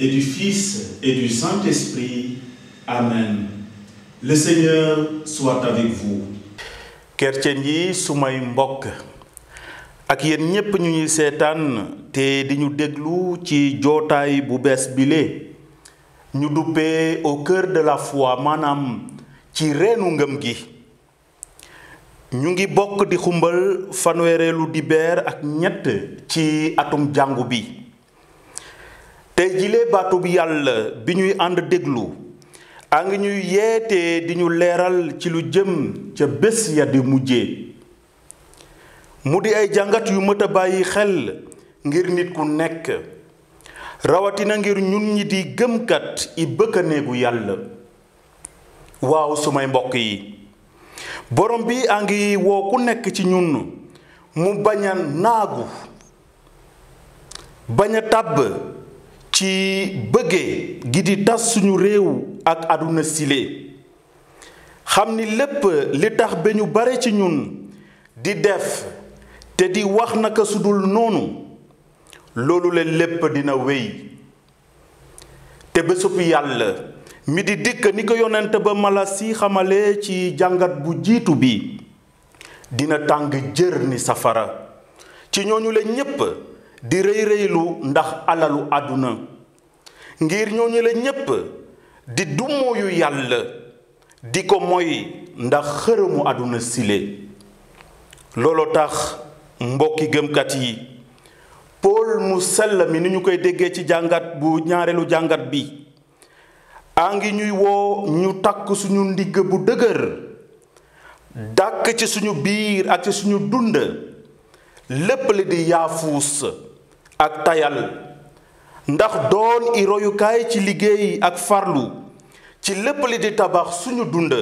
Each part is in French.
et du Fils et du Saint-Esprit. Amen. Le Seigneur soit avec vous. Chrétien yi sumay mbokk ak yéen ñépp ñu ñuy seetaan te di ñu déglu ci jootaay bu bees bile ñu duppee au cœur de la foi maanaam ci reenu ngëm gi ñu ngi bokk di xumbal fanweereelu dibeer ak ñett ci atum jàngu bi tey jile baatu bi yàlla bi ñuy ànd déglu a ngi ñuy yeete di ñu leeral ci lu jëm ca bés ya di mujjee mu di ay jàngat yu mët a bàyyi xel ngir nit ku nekk rawatina ngir ñun ñi di gëmkat i bëkk néegu yàlla waaw sumay mbokk yi borom bi a ngi woo ku nekk ci ñun mu bañ a naagu bañ a tàbb ci bëggee gi di tas suñu réew ak àdduna sile xam ni lépp li tax ba ñu bare ci ñun di def te di wax naka sudul noonu loolu la lépp dina wéy te bésub yàlla mi di dikk ni ko yonent ba Malasi xamale ci jàngat bu jiitu bi dina tàng jër ni safara ci ñooñu la ñépp di rëy rëylu ndax alalu àdduna ngir ñooñu la ñépp di dumooyu yàlla di ko moy ndax xërëmu àdduna sile looloo tax mbokki gëmkat yi Paul mu sell mi ni ñu koy déggee ci jàngat bu ñaareelu jàngat bi a ngi ñuy woo ñu takk suñu ndigg bu dëgër dàkk ci suñu biir ak ci suñu dund lépp li di yaafuus ak tayal ndax doon i royukaay ci liggéey ak farlu ci lépp li di tabax suñu dund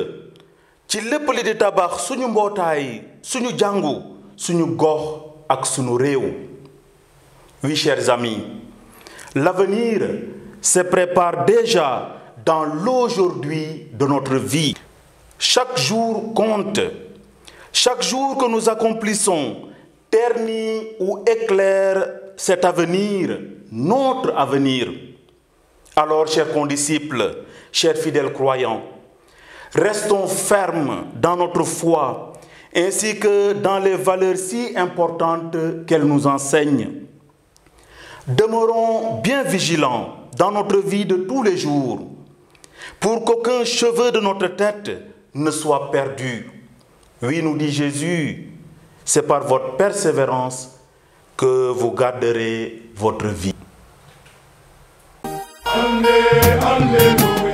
ci lépp li di tabax suñu mbootaay suñu jàngu suñu gox ak suñu réew. Oui, chers amis, l'avenir se prépare déjà dans l'aujourd'hui de notre vie. Chaque jour compte. Chaque jour que nous accomplissons ternit ou éclaire cet avenir, notre avenir. Alors, chers condisciples, chers fidèles croyants, restons fermes dans notre foi, ainsi que dans les valeurs si importantes qu'elle nous enseigne. Demeurons bien vigilants dans notre vie de tous les jours, pour qu'aucun cheveu de notre tête ne soit perdu. Oui, nous dit Jésus, c'est par votre persévérance que vous garderez votre vie. Alléluia.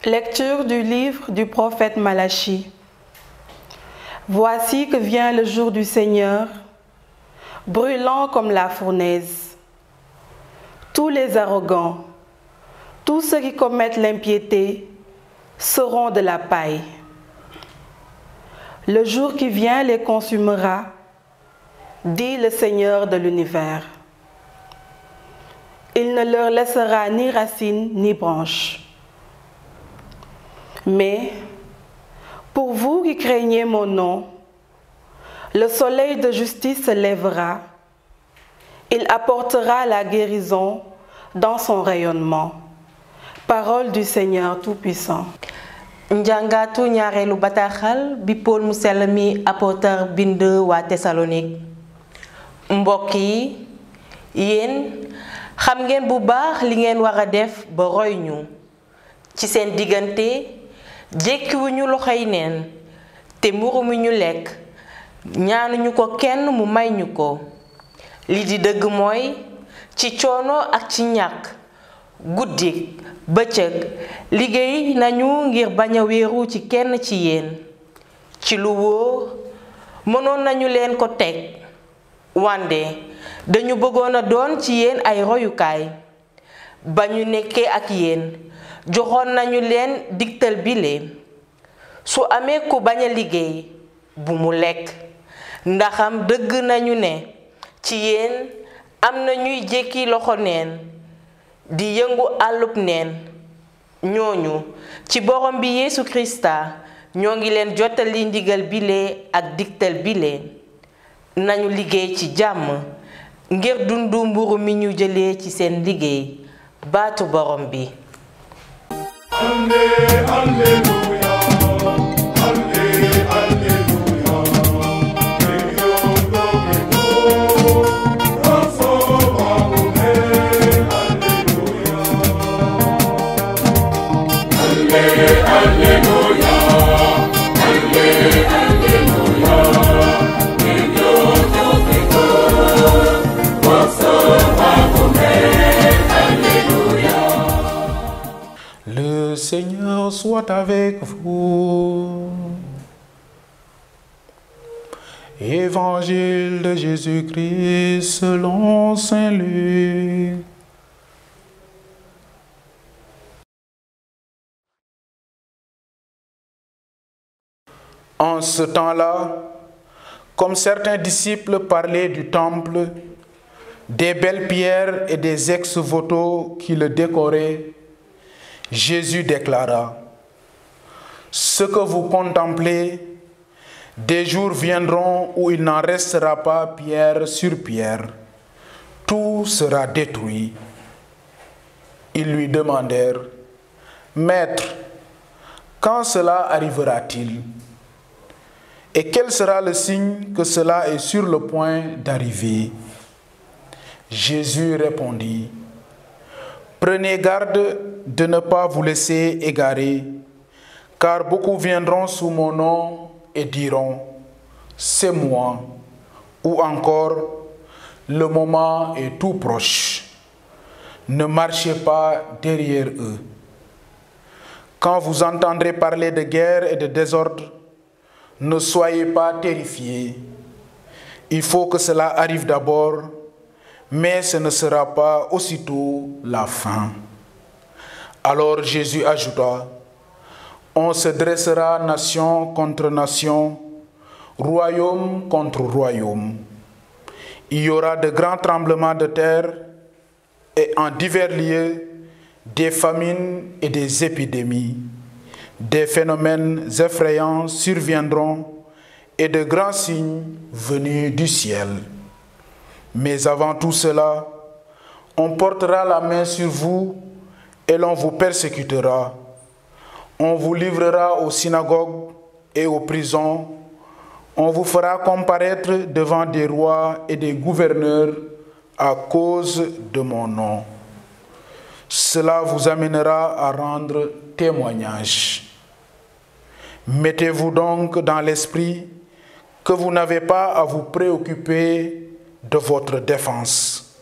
Lecture du livre du prophète Malachie. Voici que vient le jour du Seigneur, brûlant comme la fournaise. Tous les arrogants, tous ceux qui commettent l'impiété, seront de la paille. Le jour qui vient les consumera, dit le Seigneur de l'univers. Il ne leur laissera ni racines ni branches. Mais, pour vous qui craignez mon nom, le soleil de justice se lèvera. Il apportera la guérison dans son rayonnement. Parole du Seigneur Tout-Puissant. Njàngatu ñaareelu bataaxal bi Paul mu sell mi apôtre bind waa Thessalonique. Mbokk yi, yéen xam ngeen bu baax li ngeen war a def ba roy ñu ci seen diggante. Jékkiwuñu loxoy neen te mburu mi ñu lekk ñaanuñu ko kenn mu may ñu ko. li di dëgg mooy ci coono ak ci ñàkk guddi bëccëg liggéey nañu ngir bañ a wéeru ci kenn ci yéen. ci lu wóor mënoon nañu leen ko teg wande dañu bëggoon a doon ci yéen ay royukaay ba ñu nekkee ak yéen joxoon nañu leen digtal bile su amee ku bañ a liggéey bu mu lekk ndaxam dëgg nañu ne ci yéen am na ñuy jékki loxo neen di yëngu àllub neen ñooñu ci borom bi Yeesu Krista ñoo ngi leen jottali ndigal bile ak digtal bile nañu liggéey ci jàmm ngir dundu mburu mi ñu jëlee ci seen liggéey baatu borom bi. Le Seigneur soit avec vous. Évangile de Jésus-Christ selon Saint Luc. En ce temps-là, comme certains disciples parlaient du temple, des belles pierres et des ex-voto qui le décoraient, Jésus déclara: ce que vous contemplez, des jours viendront où il n'en restera pas pierre sur pierre. Tout sera détruit. Ils lui demandèrent: Maître, quand cela arrivera-t-il? Et quel sera le signe que cela est sur le point d'arriver? Jésus répondit: Prenez garde de ne pas vous laisser égarer, car beaucoup viendront sous mon nom et diront: c'est moi, ou encore: le moment est tout proche. Ne marchez pas derrière eux. Quand vous entendrez parler de guerre et de désordre, ne soyez pas terrifiés. Il faut que cela arrive d'abord, mais ce ne sera pas aussitôt la fin. Alors Jésus ajouta: on se dressera nation contre nation, royaume contre royaume. Il y aura de grands tremblements de terre et en divers lieux des famines et des épidémies. Des phénomènes effrayants surviendront et de grands signes venus du ciel. Mais avant tout cela, on portera la main sur vous et l'on vous persécutera. On vous livrera aux synagogues et aux prisons. On vous fera comparaître devant des rois et des gouverneurs à cause de mon nom. Cela vous amènera à rendre témoignage. Mettez-vous donc dans l'esprit que vous n'avez pas à vous préoccuper de votre défense.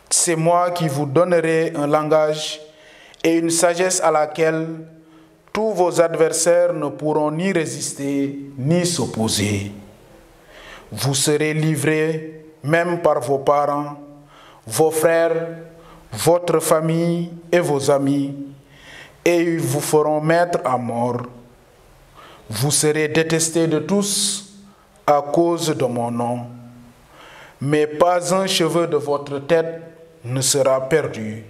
C'est moi qui vous donnerai un langage et une sagesse à laquelle tous vos adversaires ne pourront ni résister ni s'opposer. Vous serez livrés même par vos parents, vos frères, votre famille et vos amis, et ils vous feront mettre à mort. Vous serez détestés de tous à cause de mon nom, mais pas un cheveu de votre tête ne sera perdu.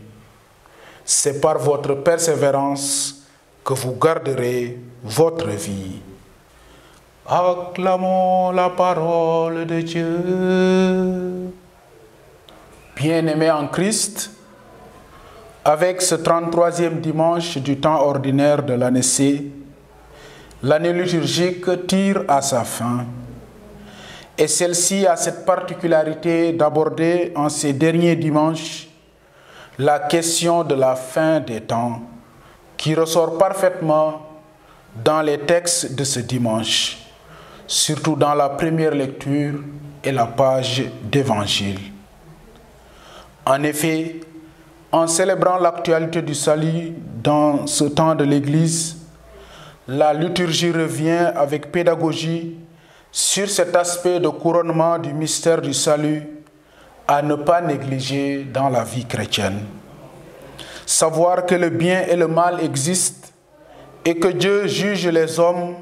C'est par votre persévérance que vous garderez votre vie. Acclamons la parole de Dieu. Bien-aimés en Christ, avec ce 33e dimanche du temps ordinaire de l'année C, l'année liturgique tire à sa fin. Et celle-ci a cette particularité d'aborder en ces derniers dimanches la question de la fin des temps, qui ressort parfaitement dans les textes de ce dimanche, surtout dans la première lecture et la page d'évangile. En effet, en célébrant l'actualité du salut dans ce temps de l'Église, la liturgie revient avec pédagogie sur cet aspect de couronnement du mystère du salut à ne pas négliger dans la vie chrétienne. savoir que le bien et le mal existent et que Dieu juge les hommes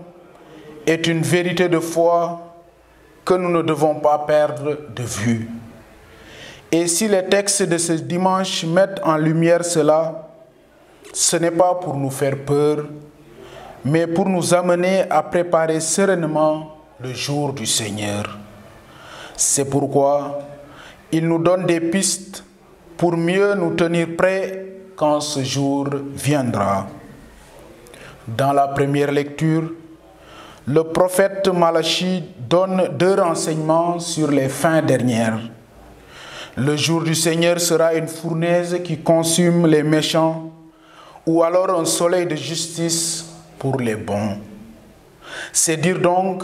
est une vérité de foi que nous ne devons pas perdre de vue. Et si les textes de ce dimanche mettent en lumière cela, ce n'est pas pour nous faire peur, mais pour nous amener à préparer sereinement le jour du Seigneur. C'est pourquoi il nous donne des pistes pour mieux nous tenir prêts quand ce jour viendra. Dans la première lecture, le prophète Malachie donne 2 renseignements sur les fins dernières. Le jour du Seigneur sera une fournaise qui consume les méchants, ou alors un soleil de justice pour les bons. C'est dire donc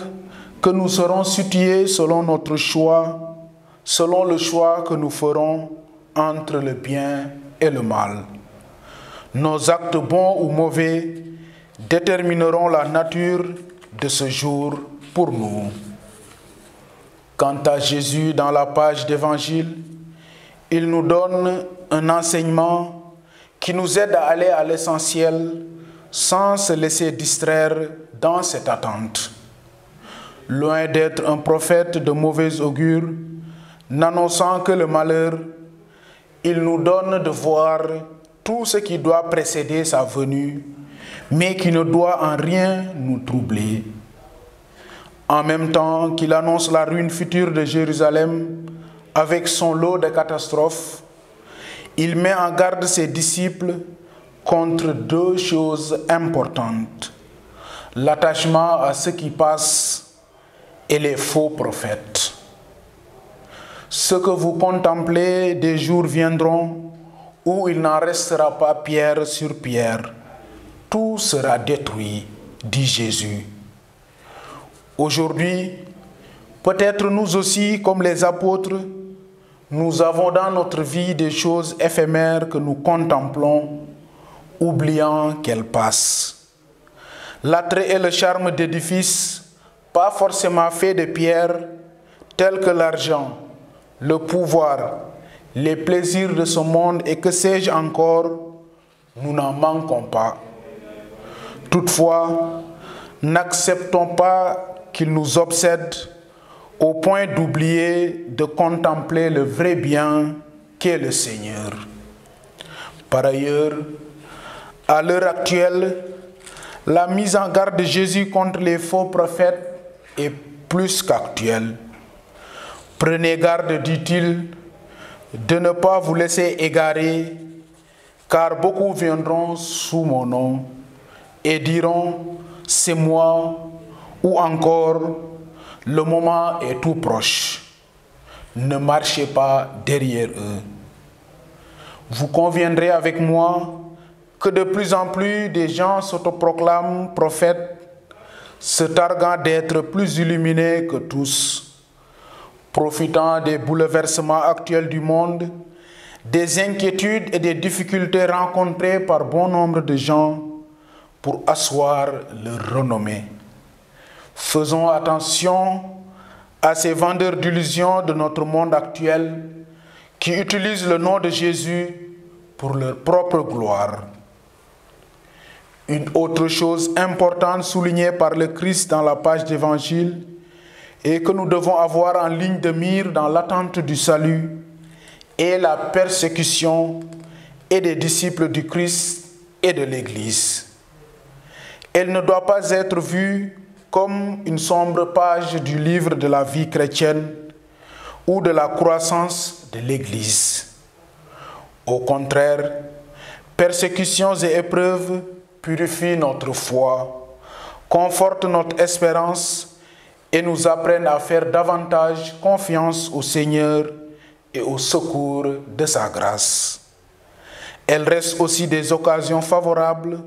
que nous serons situés selon notre choix, selon le choix que nous ferons entre le bien et le mal. Nos actes bons ou mauvais détermineront la nature de ce jour pour nous. Quant à Jésus, dans la page d'Évangile, il nous donne un enseignement qui nous aide à aller à l'essentiel sans se laisser distraire dans cette attente. Loin d'être un prophète de mauvais augure, n'annonçant que le malheur, il nous donne de voir tout ce qui doit précéder sa venue, mais qui ne doit en rien nous troubler. En même temps qu'il annonce la ruine future de Jérusalem avec son lot de catastrophes, il met en garde ses disciples contre 2 choses importantes: l'attachement à ce qui passe et les faux prophètes. Ce que vous contemplez, des jours viendront où il n'en restera pas pierre sur pierre. Tout sera détruit, dit Jésus. Aujourd'hui, peut-être nous aussi, comme les apôtres, nous avons dans notre vie des choses éphémères que nous contemplons, oubliant qu'elles passent. L'attrait et le charme d'édifices, pas forcément faits de pierre, tels que l'argent, le pouvoir, les plaisirs de ce monde et que sais-je encore, nous n'en manquons pas. Toutefois, n'acceptons pas qu'il nous obsède au point d'oublier de contempler le vrai bien qu'est le Seigneur. Par ailleurs, à l'heure actuelle, la mise en garde de Jésus contre les faux prophètes est plus qu'actuelle. Prenez garde, dit-il, de ne pas vous laisser égarer, car beaucoup viendront sous mon nom et diront « c'est moi » ou encore « le moment est tout proche ». Ne marchez pas derrière eux. Vous conviendrez avec moi que de plus en plus des gens s'autoproclament prophètes, se targuant d'être plus illuminés que tous, profitant des bouleversements actuels du monde, des inquiétudes et des difficultés rencontrées par bon nombre de gens pour asseoir leur renommée. Faisons attention à ces vendeurs d'illusions de notre monde actuel qui utilisent le nom de Jésus pour leur propre gloire. Une autre chose importante soulignée par le Christ dans la page d'Évangile et que nous devons avoir en ligne de mire dans l'attente du salut est la persécution et des disciples du Christ et de l'Église. Elle ne doit pas être vue comme une sombre page du livre de la vie chrétienne ou de la croissance de l'Église. Au contraire, persécutions et épreuves purifient notre foi, confortent notre espérance et nous apprennent à faire davantage confiance au Seigneur et au secours de sa grâce. Elles restent aussi des occasions favorables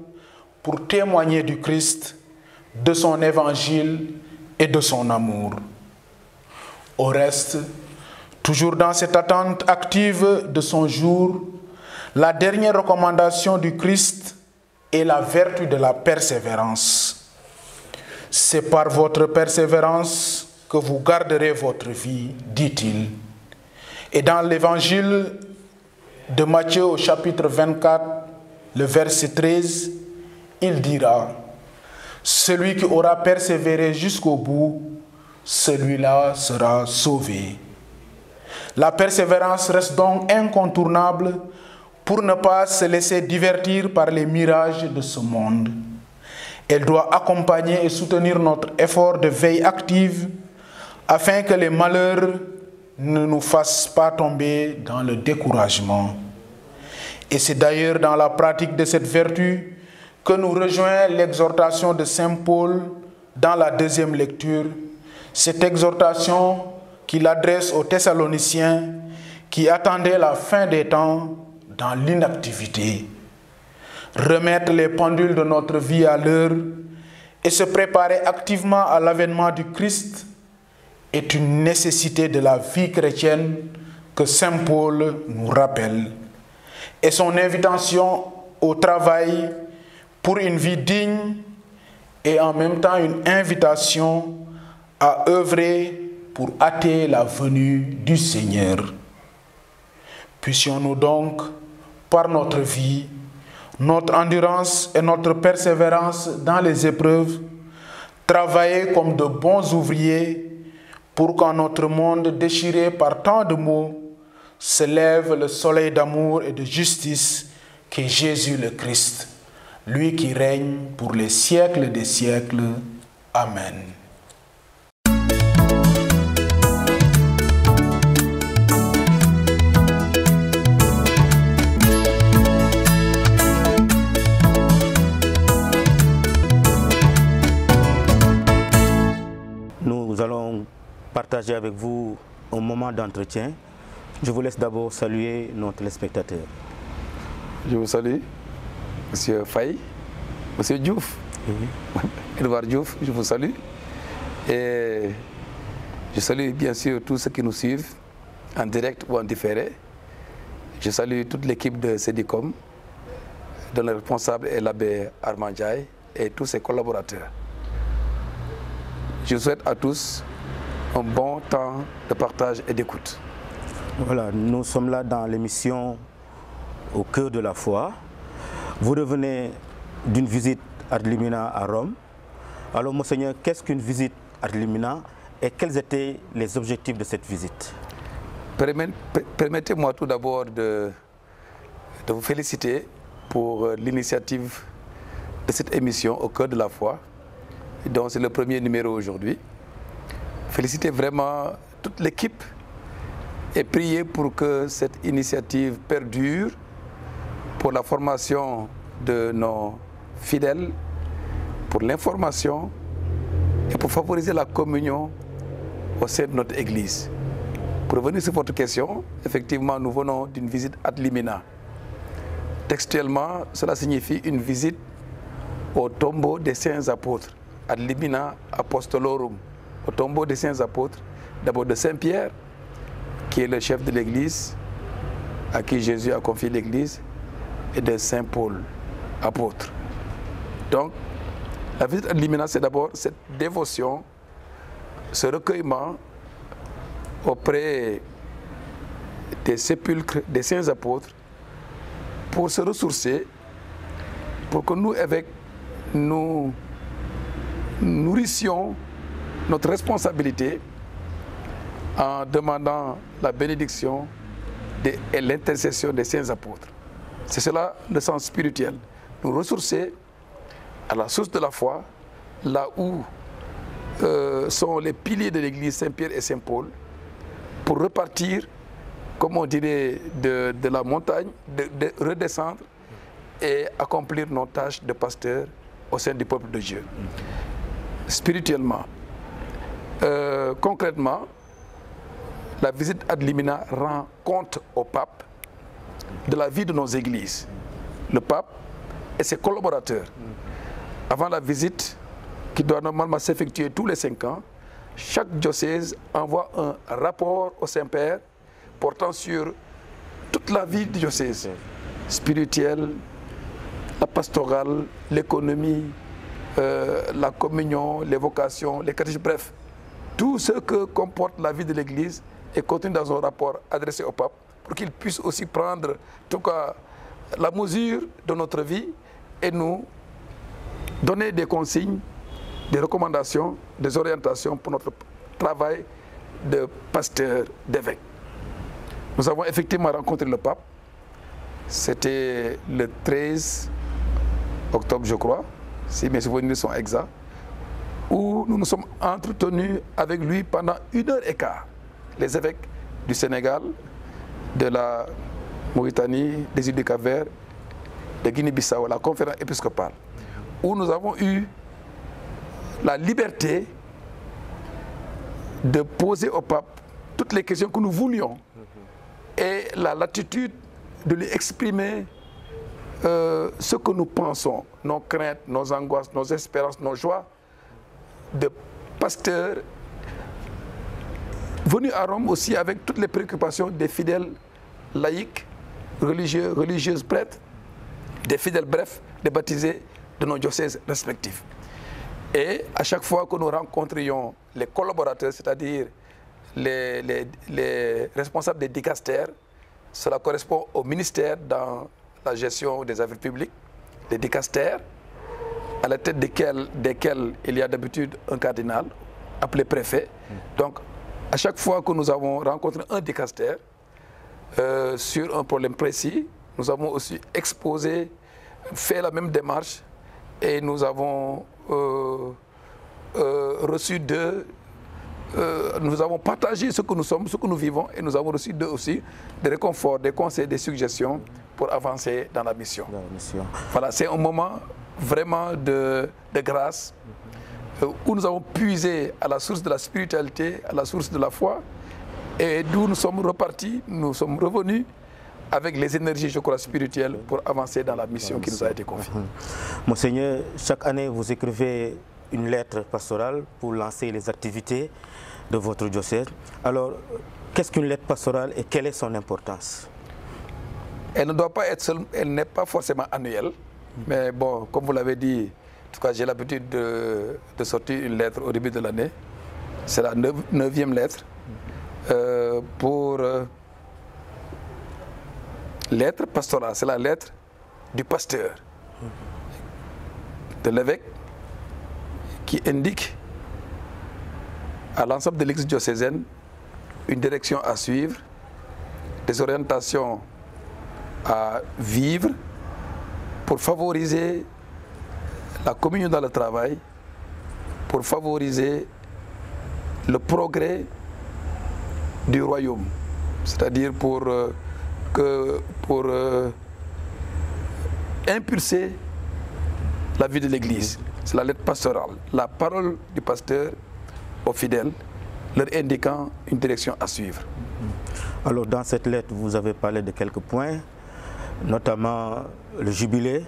pour témoigner du Christ, de son évangile et de son amour. Au reste, toujours dans cette attente active de son jour, la dernière recommandation du Christ est la vertu de la persévérance. C'est par votre persévérance que vous garderez votre vie, dit-il. Et dans l'évangile de Matthieu au chapitre 24, le verset 13, il dira, « Celui qui aura persévéré jusqu'au bout, celui-là sera sauvé. » La persévérance reste donc incontournable pour ne pas se laisser divertir par les mirages de ce monde. Elle doit accompagner et soutenir notre effort de veille active afin que les malheurs ne nous fassent pas tomber dans le découragement. Et c'est d'ailleurs dans la pratique de cette vertu que nous rejoint l'exhortation de Saint Paul dans la deuxième lecture, cette exhortation qu'il adresse aux Thessaloniciens qui attendaient la fin des temps dans l'inactivité. Remettre les pendules de notre vie à l'heure et se préparer activement à l'avènement du Christ est une nécessité de la vie chrétienne que Saint Paul nous rappelle. Et son invitation au travail pour une vie digne et en même temps une invitation à œuvrer pour hâter la venue du Seigneur. Puissions-nous donc, par notre vie, notre endurance et notre persévérance dans les épreuves, travailler comme de bons ouvriers pour qu'en notre monde déchiré par tant de maux, se lève le soleil d'amour et de justice qu'est Jésus le Christ, lui qui règne pour les siècles des siècles. Amen. Nous allons partager avec vous un moment d'entretien. Je vous laisse d'abord saluer nos téléspectateurs. Je vous salue, Monsieur Faye, Monsieur Diouf, Edouard Diouf, je vous salue. Et je salue bien sûr tous ceux qui nous suivent en direct ou en différé. Je salue toute l'équipe de Cédicom, dont le responsable est l'abbé Armand Ndiaye et tous ses collaborateurs. Je vous souhaite à tous un bon temps de partage et d'écoute. Voilà, nous sommes là dans l'émission Au cœur de la foi. Vous revenez d'une visite ad limina à Rome. Alors, Monseigneur, qu'est-ce qu'une visite ad limina et quels étaient les objectifs de cette visite? Permettez-moi tout d'abord de vous féliciter pour l'initiative de cette émission Au cœur de la foi, dont c'est le premier numéro aujourd'hui. Féliciter vraiment toute l'équipe et prier pour que cette initiative perdure pour la formation de nos fidèles, pour l'information et pour favoriser la communion au sein de notre Église. Pour revenir sur votre question, effectivement, nous venons d'une visite ad limina. Textuellement, cela signifie une visite au tombeau des saints apôtres, ad limina apostolorum, au tombeau des saints apôtres, d'abord de Saint Pierre, qui est le chef de l'Église, à qui Jésus a confié l'Église, et de Saint Paul, apôtre. Donc, la visite ad limina, c'est d'abord cette dévotion, ce recueillement auprès des sépulcres des saints apôtres pour se ressourcer, pour que nous, évêques, nous nourrissions notre responsabilité en demandant la bénédiction et l'intercession des saints apôtres. C'est cela le sens spirituel. Nous ressourcer à la source de la foi, là où sont les piliers de l'Église, Saint-Pierre et Saint-Paul, pour repartir, comme on dirait, de la montagne, de redescendre et accomplir nos tâches de pasteur au sein du peuple de Dieu. Spirituellement, concrètement, la visite ad limina rend compte au pape de la vie de nos églises. Le pape et ses collaborateurs. Avant la visite, qui doit normalement s'effectuer tous les 5 ans, chaque diocèse envoie un rapport au Saint-Père portant sur toute la vie du diocèse, spirituelle, la pastorale, l'économie, la communion, les vocations, les catéchismes, bref, tout ce que comporte la vie de l'Église est contenu dans un rapport adressé au pape pour qu'il puisse aussi prendre, en tout cas, la mesure de notre vie et nous donner des consignes, des recommandations, des orientations pour notre travail de pasteur, d'évêque. Nous avons effectivement rencontré le pape. C'était le 13 octobre, je crois, si mes souvenirs sont exacts, où nous nous sommes entretenus avec lui pendant 1h15, les évêques du Sénégal, de la Mauritanie, des îles du Cap-Vert, de Guinée-Bissau, la conférence épiscopale, où nous avons eu la liberté de poser au pape toutes les questions que nous voulions et la latitude de lui exprimer ce que nous pensons, nos craintes, nos angoisses, nos espérances, nos joies de pasteurs venus à Rome aussi avec toutes les préoccupations des fidèles laïcs, religieux, religieuses, prêtres, des fidèles, bref, des baptisés de nos diocèses respectifs. Et à chaque fois que nous rencontrions les collaborateurs, c'est-à-dire les responsables des dicastères, cela correspond au ministère dans la gestion des affaires publiques, les dicastères, à la tête desquels il y a d'habitude un cardinal, appelé préfet. Donc, à chaque fois que nous avons rencontré un dicastère sur un problème précis, nous avons aussi exposé, fait la même démarche et nous avons reçu d'eux, nous avons partagé ce que nous sommes, ce que nous vivons et nous avons reçu d'eux aussi des réconforts, des conseils, des suggestions pour avancer dans la mission. Voilà, c'est un moment vraiment de grâce où nous avons puisé à la source de la spiritualité, à la source de la foi et d'où nous sommes repartis, nous sommes revenus avec les énergies, je crois, spirituelles pour avancer dans la mission qui nous a été confiée. Monseigneur, chaque année vous écrivez une lettre pastorale pour lancer les activités de votre diocèse. Alors, qu'est-ce qu'une lettre pastorale et quelle est son importance? Elle ne doit pas être seule, elle n'est pas forcément annuelle, mais bon, comme vous l'avez dit, en tout cas j'ai l'habitude de sortir une lettre au début de l'année. C'est la 9e lettre pour lettre pastorale, c'est la lettre du pasteur, de l'évêque, qui indique à l'ensemble de l'Église diocésaine une direction à suivre, des orientations à vivre pour favoriser la communion dans le travail, pour favoriser le progrès du royaume, c'est-à-dire pour impulser la vie de l'Église. C'est la lettre pastorale, la parole du pasteur aux fidèles, leur indiquant une direction à suivre. Alors dans cette lettre, vous avez parlé de quelques points, notamment le jubilé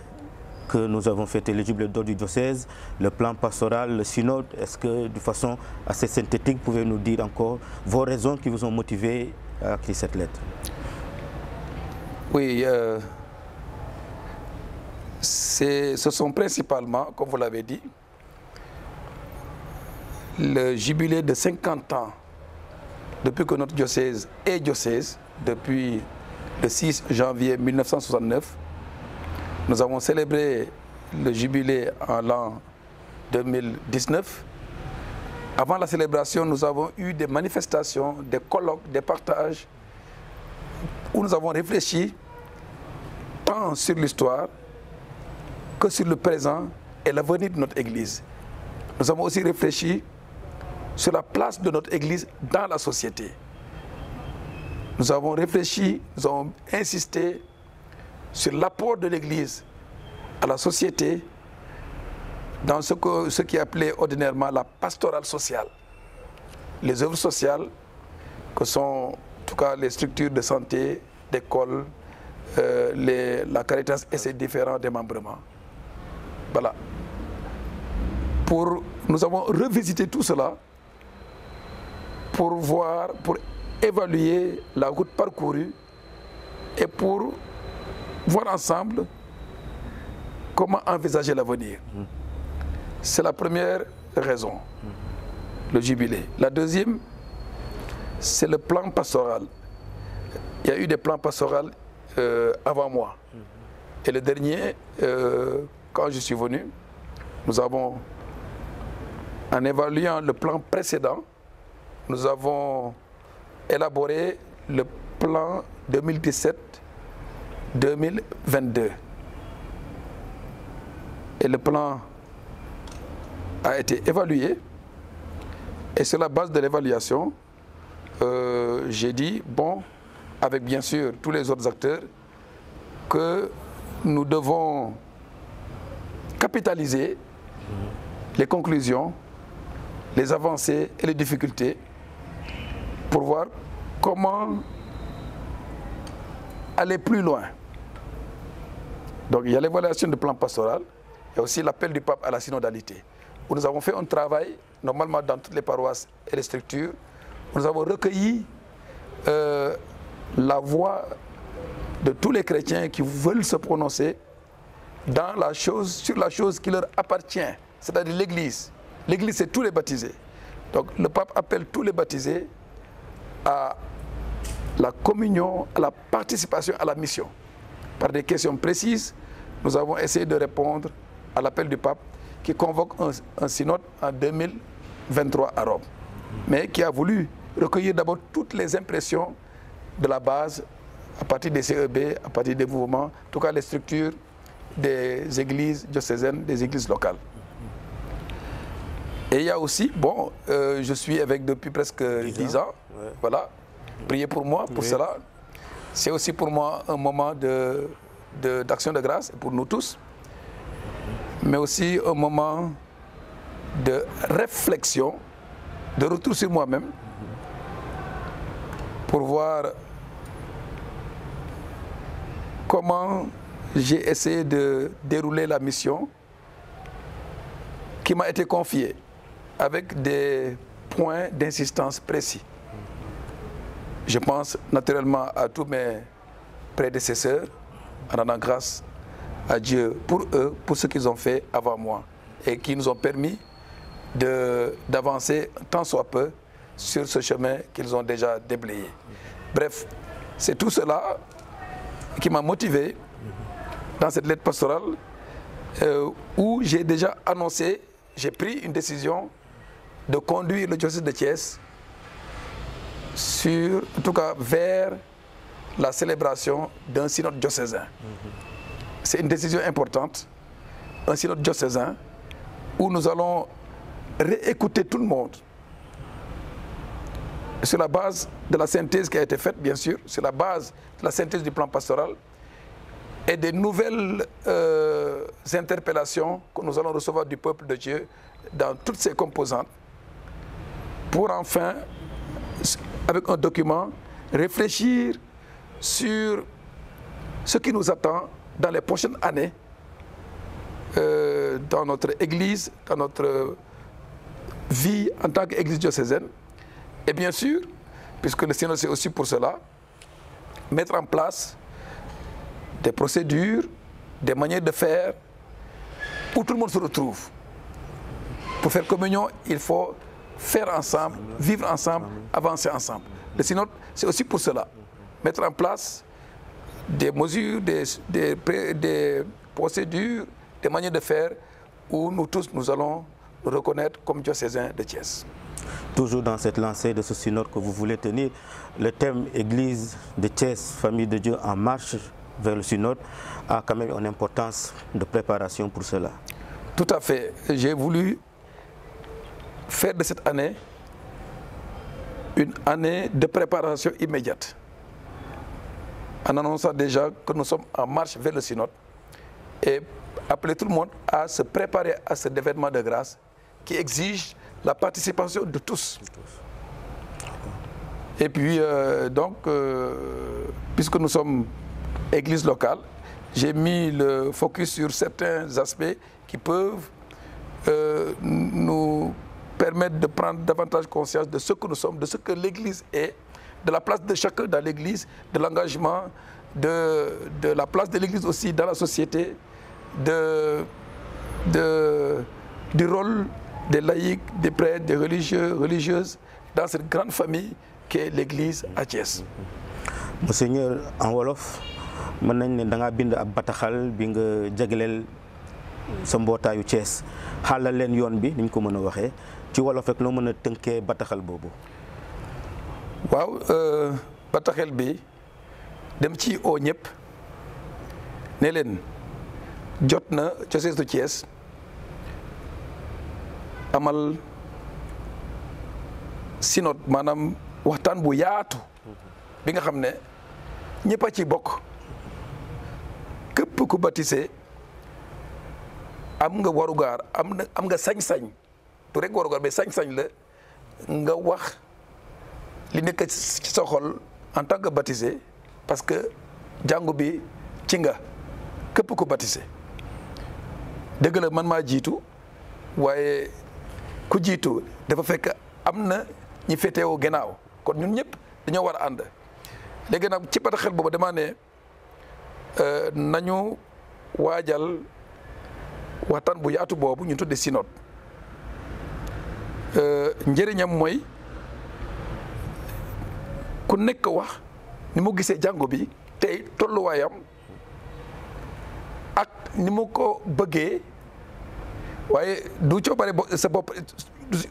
que nous avons fêté, le jubilé d'or du diocèse, le plan pastoral, le synode. Est-ce que de façon assez synthétique, vous pouvez nous dire encore vos raisons qui vous ont motivé à écrire cette lettre? Oui, ce sont principalement, comme vous l'avez dit, le jubilé de 50 ans depuis que notre diocèse est diocèse, depuis le 6 janvier 1969. Nous avons célébré le jubilé en l'an 2019. Avant la célébration, nous avons eu des manifestations, des colloques, des partages où nous avons réfléchi tant sur l'histoire que sur le présent et l'avenir de notre Église. Nous avons aussi réfléchi sur la place de notre Église dans la société. Nous avons réfléchi, nous avons insisté sur l'apport de l'Église à la société dans ce qui est appelé ordinairement la pastorale sociale. Les œuvres sociales que sont en tout cas les structures de santé, d'école, la Caritas et ses différents démembrements. Voilà. Nous avons revisité tout cela pour voir, pour évaluer la route parcourue et pour voir ensemble comment envisager l'avenir. C'est la première raison, le jubilé. La deuxième, c'est le plan pastoral. Il y a eu des plans pastoraux avant moi. Et le dernier, quand je suis venu, nous avons, en évaluant le plan précédent, nous avons élaboré le plan 2017-2022. Et le plan a été évalué. Et sur la base de l'évaluation, j'ai dit, bon, avec bien sûr tous les autres acteurs, que nous devons capitaliser les conclusions, les avancées et les difficultés pour voir comment aller plus loin. Donc il y a l'évaluation du plan pastoral, il y a aussi l'appel du pape à la synodalité, où nous avons fait un travail, normalement dans toutes les paroisses et les structures, où nous avons recueilli la voix de tous les chrétiens qui veulent se prononcer dans la chose, sur la chose qui leur appartient, c'est-à-dire l'Église. L'Église, c'est tous les baptisés. Donc le pape appelle tous les baptisés à la communion, à la participation à la mission. Par des questions précises, nous avons essayé de répondre à l'appel du pape qui convoque un synode en 2023 à Rome, mais qui a voulu recueillir d'abord toutes les impressions de la base, à partir des CEB, à partir des mouvements, en tout cas les structures des églises diocésaines, des églises locales. Et il y a aussi, bon, je suis évêque depuis presque 10 ans, ouais. Voilà, priez pour moi, pour cela. C'est aussi pour moi un moment d'action de grâce, pour nous tous, mais aussi un moment de réflexion, de retour sur moi-même, pour voir comment j'ai essayé de dérouler la mission qui m'a été confiée, avec des points d'insistance précis. Je pense naturellement à tous mes prédécesseurs, en rendant grâce à Dieu pour eux, pour ce qu'ils ont fait avant moi, et qui nous ont permis d'avancer tant soit peu sur ce chemin qu'ils ont déjà déblayé. Bref, c'est tout cela qui m'a motivé dans cette lettre pastorale où j'ai déjà annoncé, j'ai pris une décision de conduire le diocèse de Thiès sur, en tout cas, vers la célébration d'un synode diocésain. C'est une décision importante, un synode diocésain, où nous allons réécouter tout le monde sur la base de la synthèse qui a été faite, bien sûr, sur la base de la synthèse du plan pastoral et des nouvelles interpellations que nous allons recevoir du peuple de Dieu dans toutes ses composantes, pour enfin, avec un document, réfléchir sur ce qui nous attend dans les prochaines années dans notre Église, dans notre vie en tant qu'Église diocésaine. Et bien sûr, puisque le Synode c'est aussi pour cela, mettre en place des procédures, des manières de faire où tout le monde se retrouve. Pour faire communion, il faut faire ensemble, vivre ensemble, avancer ensemble. Le Synode, c'est aussi pour cela. Mettre en place des mesures, des procédures, des manières de faire où nous tous, nous allons nous reconnaître comme diocésains de Thiès. Toujours dans cette lancée de ce synode que vous voulez tenir, le thème Église de Thiès, famille de Dieu en marche vers le synode, a quand même une importance de préparation pour cela. Tout à fait. J'ai voulu faire de cette année une année de préparation immédiate, en annonçant déjà que nous sommes en marche vers le synode et appeler tout le monde à se préparer à cet événement de grâce qui exige la participation de tous. Et puis, puisque nous sommes église locale, j'ai mis le focus sur certains aspects qui peuvent nous permettre de prendre davantage conscience de ce que nous sommes, de ce que l'Église est, de la place de chacun dans l'Église, de l'engagement, de la place de l'Église aussi dans la société, du rôle des laïcs, des prêtres, des religieux, religieuses, dans cette grande famille qu'est l'Église à Thiès. Monseigneur, en Wolof, mën nañ ne da ngaa bind ab bataxal bi nga jagleel sa mbootaayu Thiès xaalal leen yoon bi niñ ko mën a waxee ci wolof rek loo mën a tënkee bataxal boobu. waaw bataxal bi dem ci oo ñëpp ne leen jot na diocèse de Thiès amal synode maanaam waxtaan bu yaatu bi nga xam ne ñëpp a ci bokk képp ku baptisé am nga warugaar am nga sañ-sañ du rek warugaar mais sañ-sañ la nga wax li nekk ci sa xol en tant que baptisé parce que jàngu bi ci nga képp ku baptisé dëgg la man maa jiitu waaye ku jiitu dafa fekk am na ñi féetewoo gannaaw kon ñun ñëpp dañoo war a ànd léegi nag ci bataxel boobu damaa ne nañu waajal waxtaan bu yaatu boobu ñu tudde synode njëriñam mooy ku nekk wax ni mu gisee jàngu bi tey tolluwaayam ak ni mu ko bëggee waaye du coobare sa bopp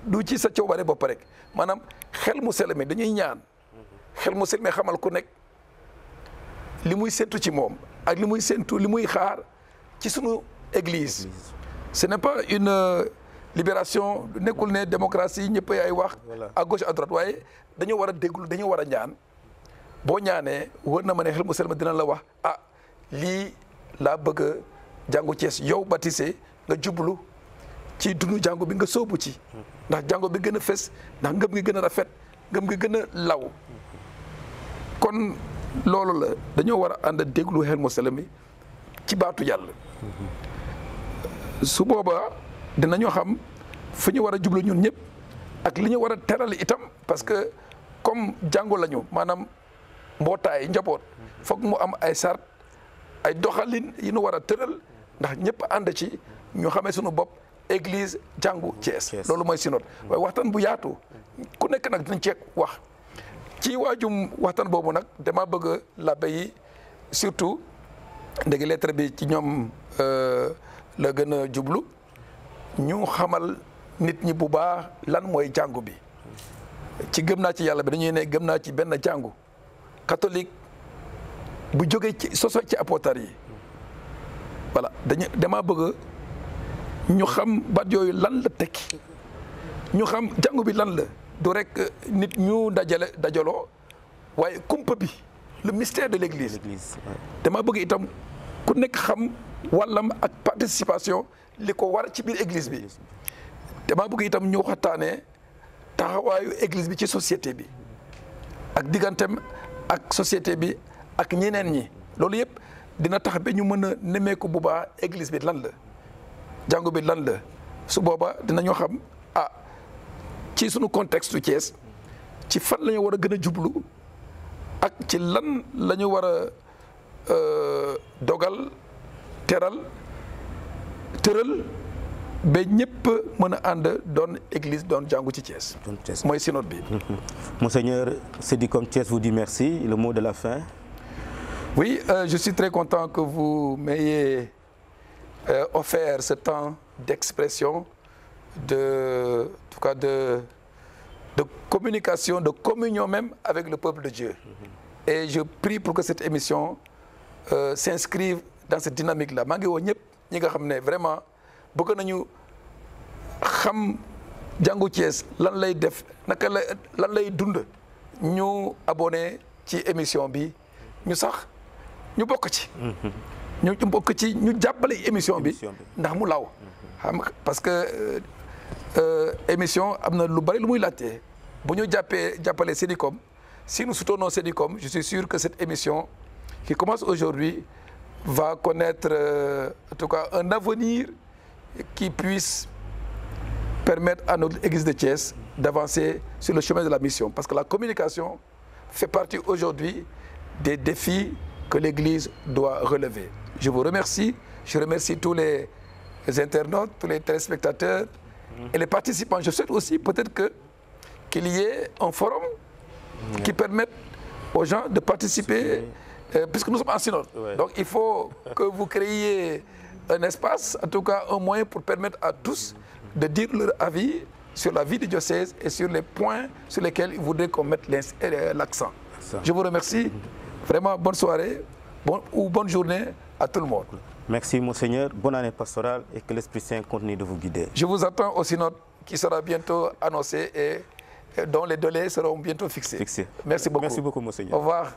du ci sa coobare bopp rek maanaam xel mu sell mi dañuy ñaan xel mu sell mi xamal ku nekk li muy séntu ci moom ak li muy séntu li muy xaar ci sunu église. Ce n'est pas une libération nekkul ne démocratie ñëpp ay wax à gauche à droite waaye dañoo war a déglu dañoo war a ñaan boo ñaanee wër na ma ne xel mu sell mi dina la wax ah lii laa bëgg a jàngu Thiès yow baptisé nga jublu ci dundu jàngu bi nga sóobu ci ndax jàngu bi gën a fes ndax ngëm gi gën a rafet ngëm gi gën a law kon loolu la dañoo war a ànd déglu xel mu sell mi ci baatu yàlla su boobaa dinañoo xam fu ñu war a jublu ñun ñëpp ak li ñu war a teral itam parce que comme jàngu lañu maanaam mbootaay njaboot foog mu am ay sart ay doxalin yi ñu war a tëral ndax ñëpp ànd ci ñu xamee suñu bopp église jàngu Thiès loolu mooy synode waaye waxtaan bu yaatu ku nekk nag dinañ ceeg wax ci waajum waxtaan boobu nag dama bëgg labbe yi surtout ndegi lettre bi ci ñoom la gën a jublu ñu xamal nit ñi bu baax lan mooy jàngu bi ci gëm naa ci yàlla bi dañuy ne gëm naa ci benn jàngu catholique bu jógee ci soso ci apôtres yi voilà dama bëgg ñu xam baat yooyu lan la tekki ñu xam jàngu bi lan la du rek nit ñu dajaloo waaye kumpa bi le mystère de l'église dama bëgg itam ku nekk xam wàllam ak participation li ko war ci biir église bi dama bëgg itam ñu waxtaanee taxawaayu église bi ci société bi ak digganteem ak société bi ak ñeneen ñi loolu yëpp dina tax ba ñu mën a nemmeeku bu baax église bi lan la jàngu bi lan la su booba dinañoo xam ah ci sunu contexte u Thiès ci fan la ñu war a gën a jublu ak ci lan la ñu war a dogal tëral ba ñëpp mën a ànd doon église doon jàngu ci Thiès mooy synode bi. Monseigneur Sédicom Thiès vous dit merci. Le mot de la fin. Oui, je suis très content que vous m'ayez offert ce temps d'expression, en tout cas de communication, de communion même avec le peuple de Dieu. Et je prie pour que cette émission s'inscrive dans cette dynamique-là. maa ngi woo ñëpp ñi nga xam ne vraiment bëgg nañu xam jàngu Thiès lan lay def naka la lan lay dund ñu abonné ci émission bi ñu sax ñu bokk ci. ñu bokk ci ñu jàppale émission bi ndax mu law xam parce que émission am na lu bari lu muy laajte bu ñu jàppale Sédicom si nous soutenons Sédicom je suis sûr que cette émission qui commence aujourd'hui va connaître en tout cas un avenir qui puisse permettre à notre église de Thiès d'avancer sur le chemin de la mission parce que la communication fait partie aujourd'hui des défis que l'église doit relever. Je vous remercie, je remercie tous les internautes, tous les téléspectateurs et les participants. Je souhaite aussi peut-être qu'il y ait un forum qui permette aux gens de participer puisque nous sommes en synode. Ouais. Donc il faut que vous créiez un espace, en tout cas un moyen pour permettre à tous de dire leur avis sur la vie du diocèse et sur les points sur lesquels ils voudraient qu'on mette l'accent. Je vous remercie. Vraiment, bonne soirée ou bonne journée à tout le monde. Merci, Monseigneur. Bonne année pastorale et que l'Esprit Saint continue de vous guider. Je vous attends au synode qui sera bientôt annoncé et dont les délais seront bientôt fixés. Merci beaucoup. Merci beaucoup, Monseigneur. Au revoir.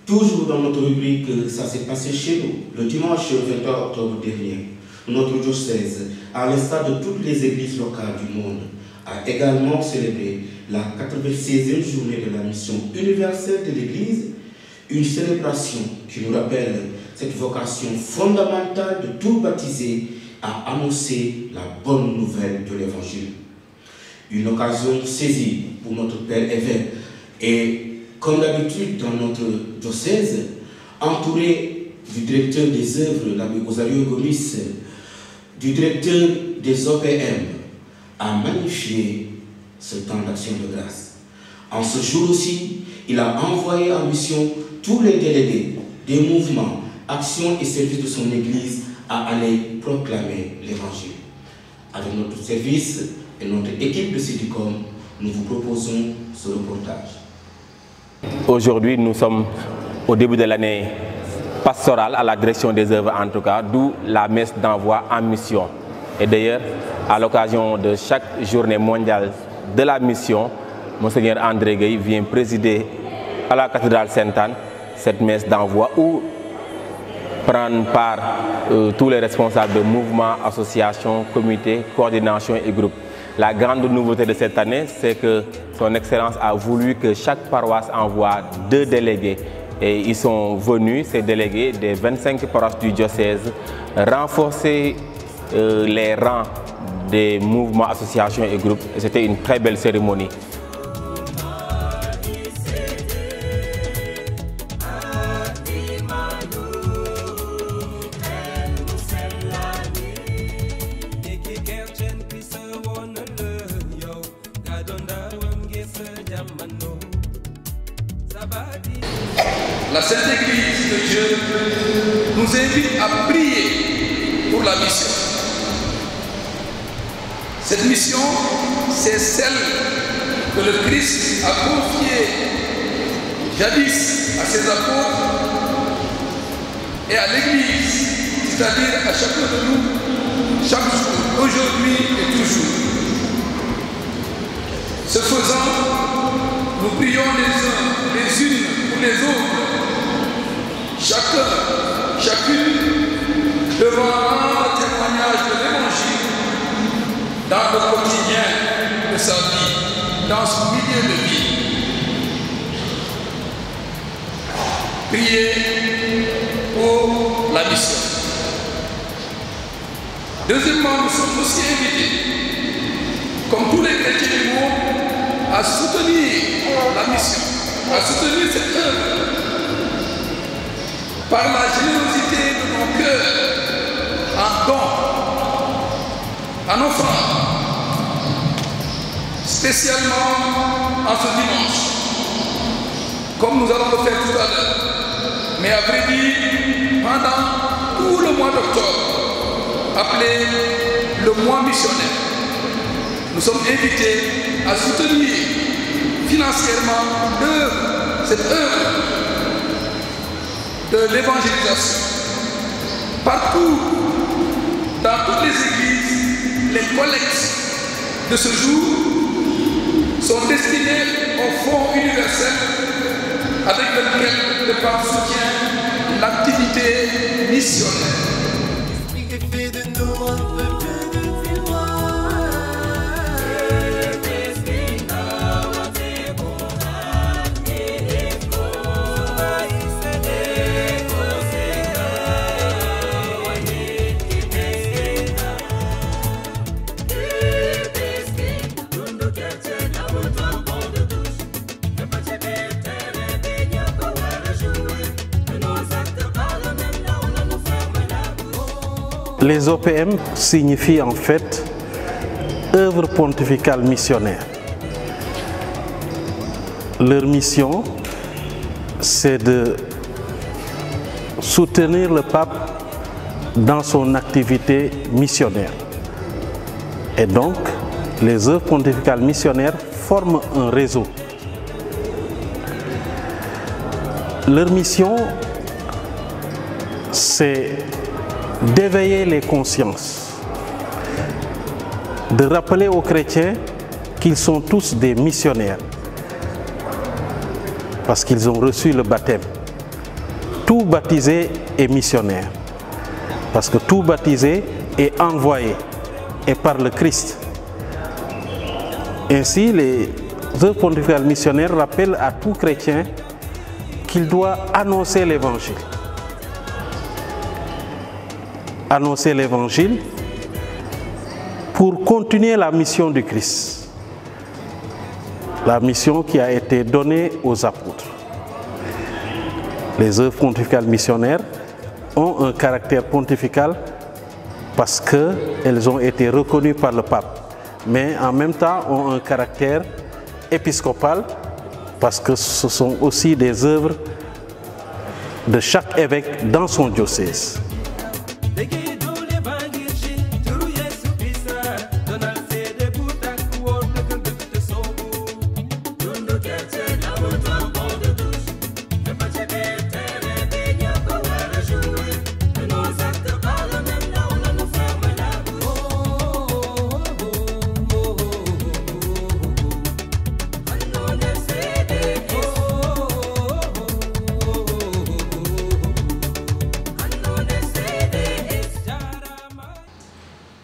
Toujours dans notre rubrique Ça s'est passé chez nous, le dimanche 23 octobre dernier, notre diocèse, à l'instar de toutes les églises locales du monde, a également célébré la 96e journée de la mission universelle de l'Église, une célébration qui nous rappelle cette vocation fondamentale de tout baptisé à annoncer la bonne nouvelle de l'Évangile. Une occasion saisie pour notre Père évêque et comme d'habitude dans notre diocèse, entouré du directeur des œuvres, l'abbé Rosario Gomis, du directeur des OPM, a magnifié ce temps d'action de grâce. En ce jour aussi, il a envoyé en mission tous les délégués des mouvements, actions et services de son Église à aller proclamer l'Évangile. Avec notre service et notre équipe de Cédicom, nous vous proposons ce reportage. Aujourd'hui, nous sommes au début de l'année pastorale à la direction des œuvres en tout cas, d'où la messe d'envoi en mission. Et d'ailleurs, à l'occasion de chaque journée mondiale de la mission, Monseigneur André Gueye vient présider à la cathédrale Sainte-Anne cette messe d'envoi où prennent part tous les responsables de mouvements, associations, comités, coordinations et groupes. La grande nouveauté de cette année, c'est que Son Excellence a voulu que chaque paroisse envoie 2 délégués. Et ils sont venus, ces délégués, des 25 paroisses du diocèse, renforcer les rangs des mouvements, associations et groupes. C'était une très belle cérémonie. La Sainte Église de Dieu nous invite à prier pour la mission. Cette mission, c'est celle que le Christ a confiée jadis à ses apôtres et à l'Église, c'est-à-dire à chacun de nous, chaque jour, aujourd'hui et toujours. Ce faisant, nous prions les unes pour les autres, chacun, chacune devant rendre témoignage de l'Évangile dans le quotidien de sa vie, dans son milieu de vie. Priez pour la mission. Deuxièmement, nous sommes aussi invités, comme tous les chrétiens du monde, à soutenir la mission, à soutenir cette œuvre par la générosité de nos cœurs, en dons, en offrandes, spécialement en ce dimanche, comme nous allons le faire tout à l'heure. Mais à vrai dire, pendant tout le mois d'octobre, appelé le mois missionnaire, nous sommes invités à soutenir financièrement cette œuvre de l'évangélisation. Partout, dans toutes les églises, les collectes de ce jour sont destinées au fonds universel avec lequel le pape soutient l'activité missionnaire. Les OPM signifient en fait œuvre pontificale missionnaire. Leur mission, c'est de soutenir le pape dans son activité missionnaire. Et donc, les œuvres pontificales missionnaires forment un réseau. Leur mission, c'est d'éveiller les consciences, de rappeler aux chrétiens qu'ils sont tous des missionnaires, parce qu'ils ont reçu le baptême. Tout baptisé est missionnaire, parce que tout baptisé est envoyé et par le Christ. Ainsi, les œuvres pontificales missionnaires rappellent à tout chrétien qu'il doit annoncer l'évangile. Annoncer l'évangile pour continuer la mission du Christ. La mission qui a été donnée aux apôtres. Les œuvres pontificales missionnaires ont un caractère pontifical parce qu'elles ont été reconnues par le pape, mais en même temps ont un caractère épiscopal parce que ce sont aussi des œuvres de chaque évêque dans son diocèse.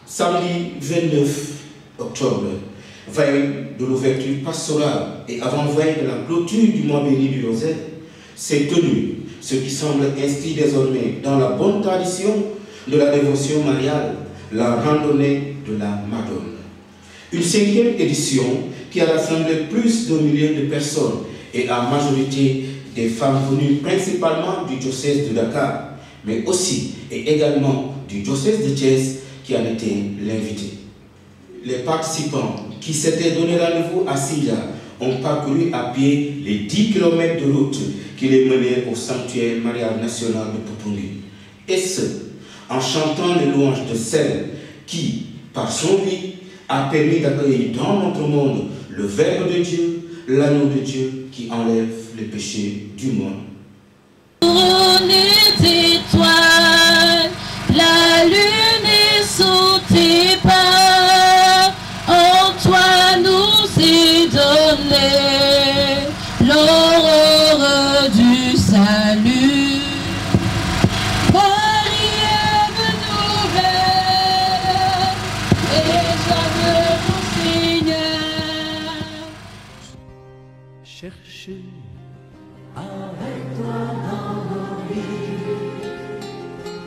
Samedi 29 octobre, veille de l'ouverture pastorale et avant-veille de la clôture du mois béni du Rosaire, s'est tenu ce qui semble inscrit désormais dans la bonne tradition de la dévotion mariale, la randonnée de la Madone. Une 5e édition qui a rassemblé plus d'1 million de personnes et à majorité des femmes venues principalement du diocèse de Dakar, mais aussi et également du diocèse de Thiès, qui en était l'invité. Les participants qui s'étaient donné rendez-vous à Sindia ont parcouru à pied les 10 km de route qui les menaient au sanctuaire marial national de Popungi. Et ce, en chantant les louanges de celle qui, par son vie, a permis d'accueillir dans notre monde le Verbe de Dieu, l'agneau de Dieu qui enlève les péchés du monde. La lune est sous tes pas, en toi nous est donné l'aurore du salut. Marie-Ève nouvelle, et jamais mon Seigneur. Cherchez avec toi dans nos vies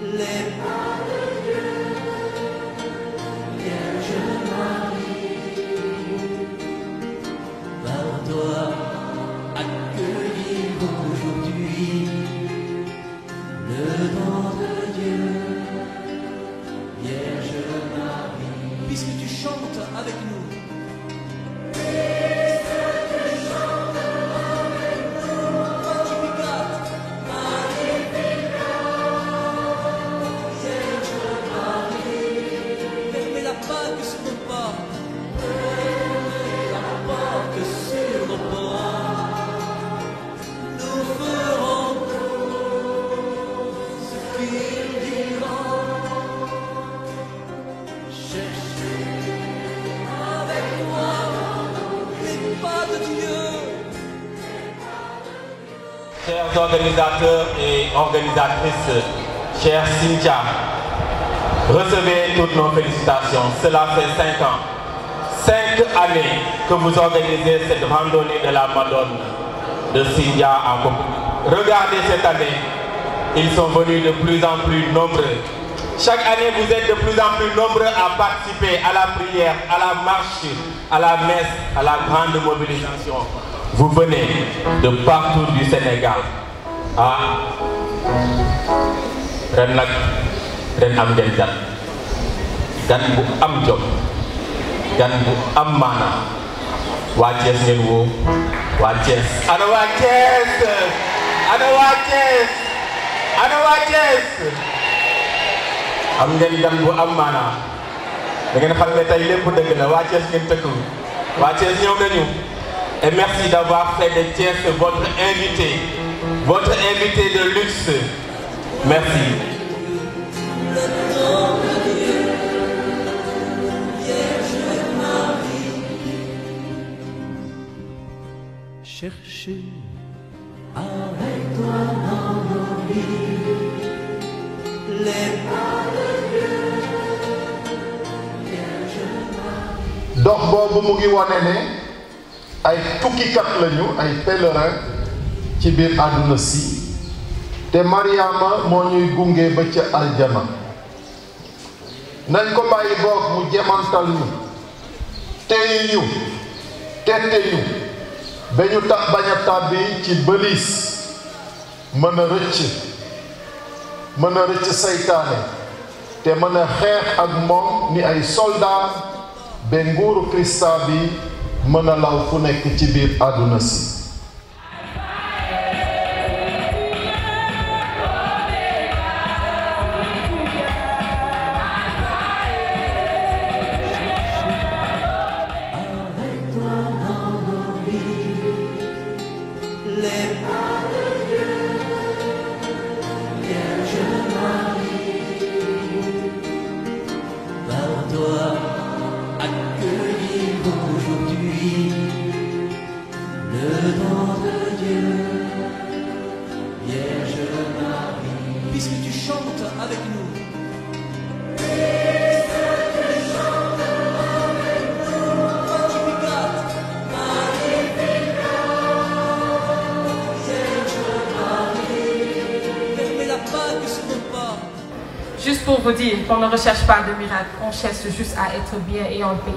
les pas de Dieu, Vierge Marie, par toi accueillir aujourd'hui le don de Dieu, Vierge Marie. Puisque tu chantes avec nous. Chers organisateurs et organisatrices, chers Cynthia, recevez toutes nos félicitations. Cela fait 5 ans. 5 années que vous organisez cette randonnée de la Madone de Sindia en Popungi. Regardez cette année, ils sont venus de plus en plus nombreux. Chaque année, vous êtes de plus en plus nombreux à participer à la prière, à la marche, à la messe, à la grande mobilisation. Vous venez de partout du Sénégal. Ah, ren am ngeen jàpp gan bu am jom gan bu am maana waa Thiès ngeen woo waa Thiès ana waa Thiès ana waa Thiès ana waa Thiès am ngeen gan bu am maana da ngeen xam ne tey lépp dëgg la waa Thiès ngeen tëkku waa Thiès ñëw nañu et merci d'avoir fait de Thiès votre invité de luxe merci. Chercher avec toi dans nos vies les pas de Dieu, Vierge Marie. dox boobu mu ngi wane ne ay tukkikat lañu ay pèlerin ci biir àdduna si te Mariama moo ñuy gunge ba ca aljana nañ ko bàyyi boog mu jemantal ñu téye ñu tette ñu ba ñu bañ a tàbbi ci bëlis mën a rëcc seytaane te mën a xeex ak moom ni ay soldat ba nguuru Krista bi mën a law fu nekk ci biir àdduna si. Puisque tu chantes avec nous. Juste pour vous dire qu'on ne recherche pas de miracle, on cherche juste à être bien et en paix,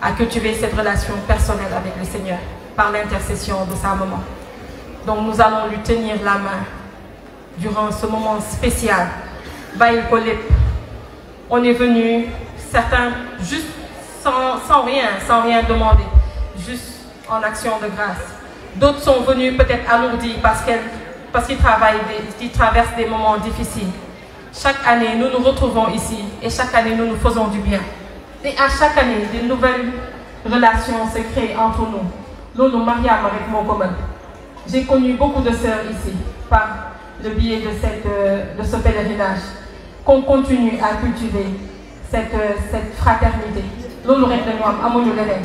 à cultiver cette relation personnelle avec le Seigneur par l'intercession de sa maman. Donc nous allons lui tenir la main durant ce moment spécial. Baïl Kolep, on est venu, certains juste sans rien demander, juste en action de grâce. D'autres sont venus peut-être alourdis parce qu'ils traversent des moments difficiles. Chaque année, nous nous retrouvons ici et chaque année, nous nous faisons du bien. Et à chaque année, de nouvelles relations se créent entre nous. Lolo Mariam avec mon commun. J'ai connu beaucoup de sœurs ici par le biais de ce pèlerinage. Qu'on continue à cultiver cette fraternité. Lolo Rekdenoam, Amoyo Lelen.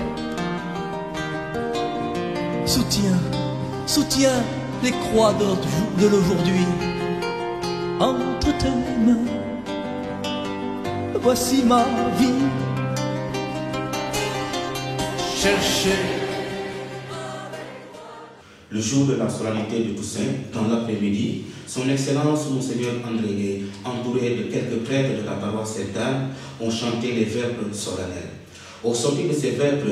Soutiens les croix de l'aujourd'hui. Entre tes mains, voici ma vie. Cherchez. Le jour de la solennité de Toussaint, dans l'après-midi, son Excellence Monseigneur André Gay, entouré de quelques prêtres de la paroisse Sainte-Anne, ont chanté les vêpres solennels. Au sortir de ces vêpres,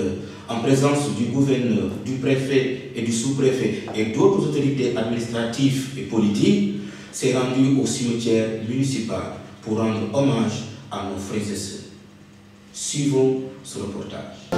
en présence du gouverneur, du préfet et du sous-préfet et d'autres autorités administratives et politiques, s'est rendu au cimetière municipal pour rendre hommage à nos frères et sœurs. Suivons ce reportage.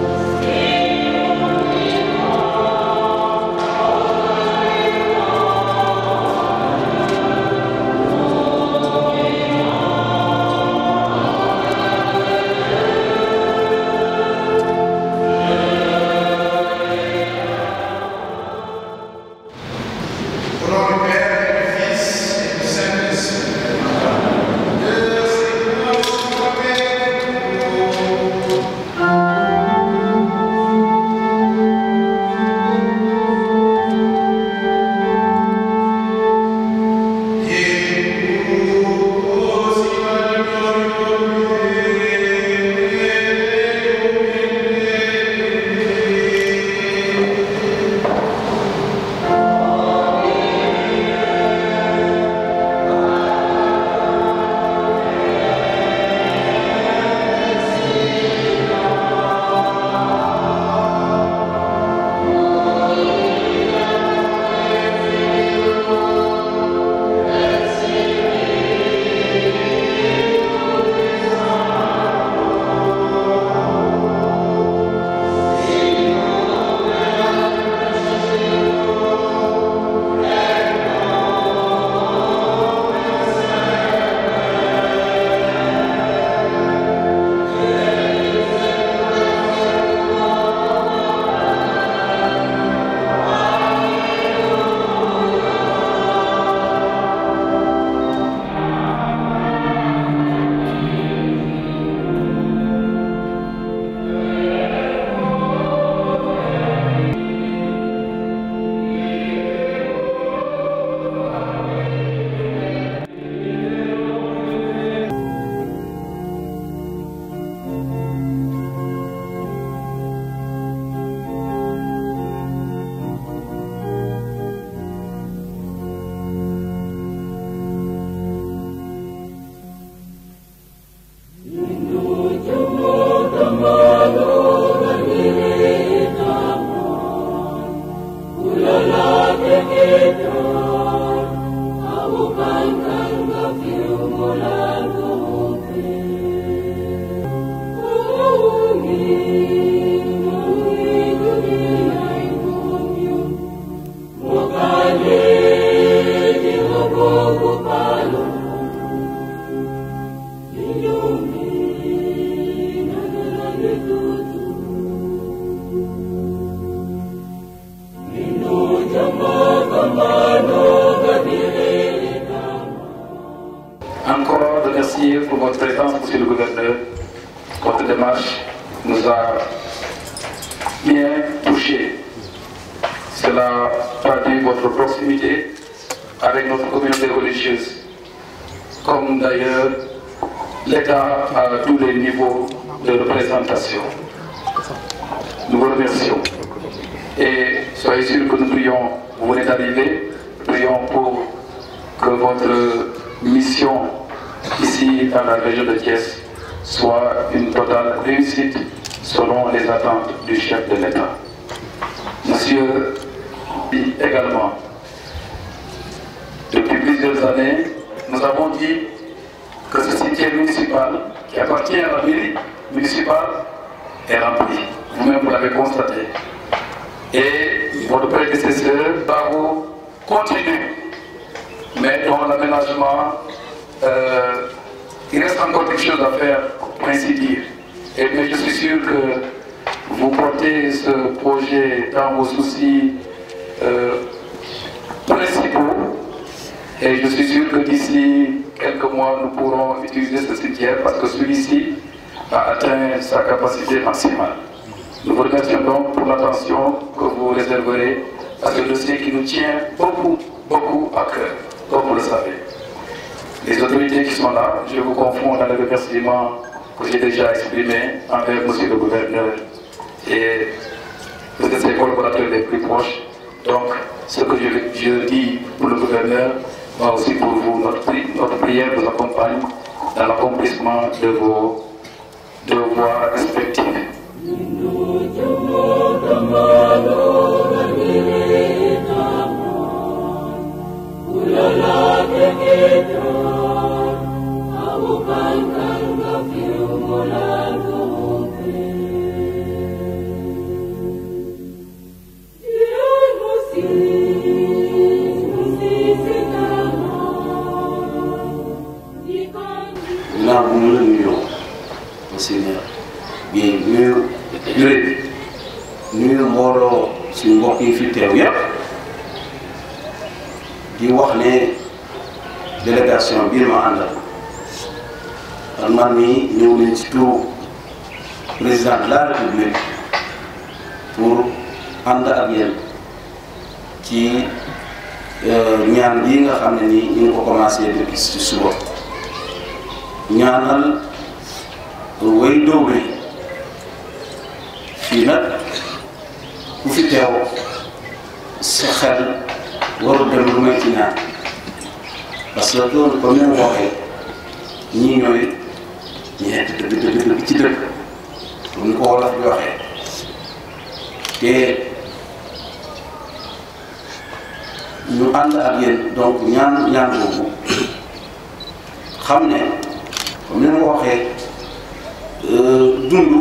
Encore de remercier pour votre présence, monsieur le gouverneur. Votre démarche nous a bien touchés. Cela traduit votre proximité avec notre communauté religieuse, comme d'ailleurs l'État à tous les niveaux de représentation. Nous vous remercions. Et soyez sûrs que nous prions, vous venez d'arriver, prions pour que votre mission ici dans la région de Thiès soit une totale réussite selon les attentes du chef de l'État. Monsieur dit également, depuis plusieurs années, nous avons dit que ce cimetière municipal qui appartient à la mairie municipale est rempli. Vous-même vous l'avez constaté. Et votre prédécesseur, Barreau, continue. Mais dans l'aménagement, il reste encore quelque chose à faire, pour ainsi dire. Mais je suis sûr que vous portez ce projet dans vos soucis principaux. Et je suis sûr que d'ici quelques mois, nous pourrons utiliser ce cimetière parce que celui-ci a atteint sa capacité maximale. Nous vous remercions donc pour l'attention que vous réserverez à ce dossier qui nous tient beaucoup, beaucoup à cœur, comme vous le savez. Les autorités qui sont là, je vous confonds dans les remerciements que j'ai déjà exprimés envers monsieur le gouverneur et de ses collaborateurs les plus proches. Donc, ce que je dis pour le gouverneur va aussi pour vous. Notre prière vous accompagne dans l'accomplissement de vos devoirs respectifs. Là, vous me le nuons, au Seigneur. Bien, nous, mbooloo suñu mbokk yi fi teew yépp di wax ne délégation bii ma àndal ak man mii ñëw nañ ci turu président de la République pour ànd ak yéen ci ñaan bii nga xam ne nii ñu ngi ko commencé depuis ci suba ñaanal way dóoble fii nag ku fi teew sa xel warul dem lu may ci ñaan parce que loolu comme ni ma ko waxee ñii ñooy ñi nekk dëgg ci dëgg bu ñu ko wolof di waxee te ñu ànd ak yéen donc ñaan boobu xam ne comme ni ma ko waxee dund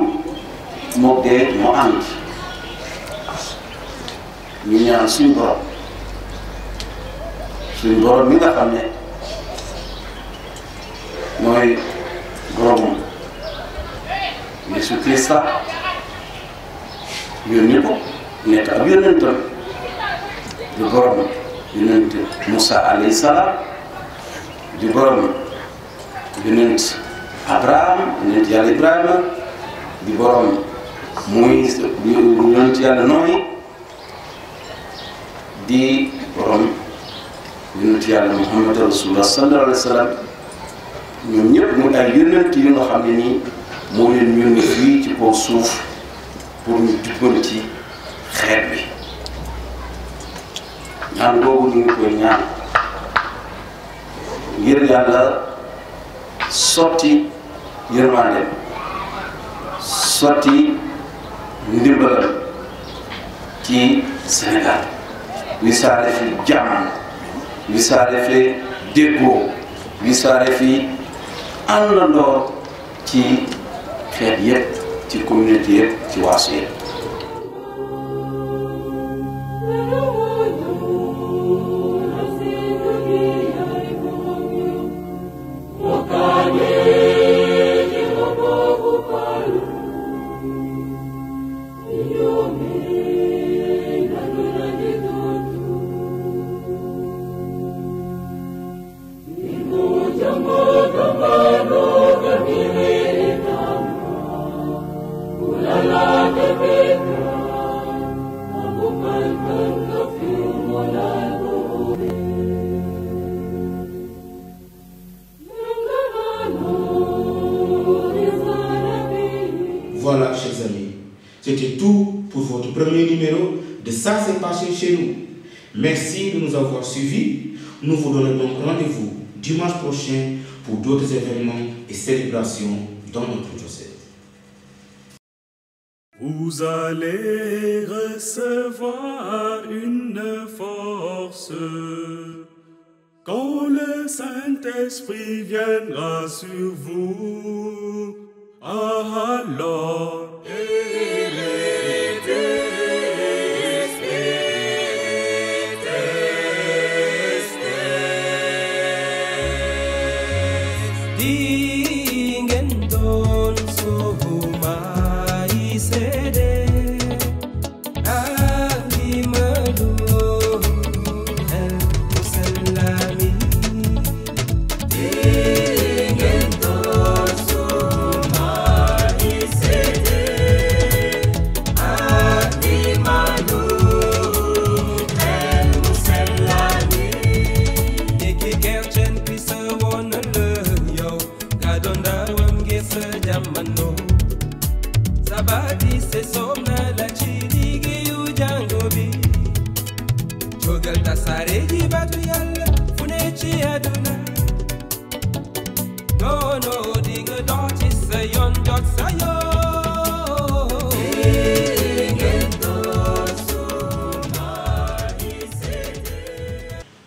moo dee moo ànd ñu ñaan suñu borom mi nga xam ne mooy borom Yeesu Krista yónni ko nekk ab yónnentam di borom yónnent Moussa alayhi salaam di borom yónnent Abraham yónnent yàlla Ibrahima di borom muy yónnent yàlla Nooy di borom yónnent yàlla Muhammad Rasulullah sallallahu alayhi wa sallam ñoom ñëpp muy ay yónnent yu nga xam ne nii moo leen yónni fii ci kaw suuf pour ñu jubbanti ci xeet bi ñaan boobu ñu ngi koy ñaan ngir yàlla sotti yërmande sotti ndimbalam ci Sénégal wisaare fi jàmm wisaare fi déggoo wisaare fii àndandoor ci xeet yépp ci communauté yépp ci waasu yépp. Voilà, chers amis, c'était tout pour votre premier numéro de Ça s'est passé chez nous. Merci de nous avoir suivis. Nous vous donnons donc rendez-vous dimanche prochain pour d'autres événements et célébrations dans notre diocèse. Vous allez recevoir une force quand le Saint-Esprit viendra sur vous. Alors,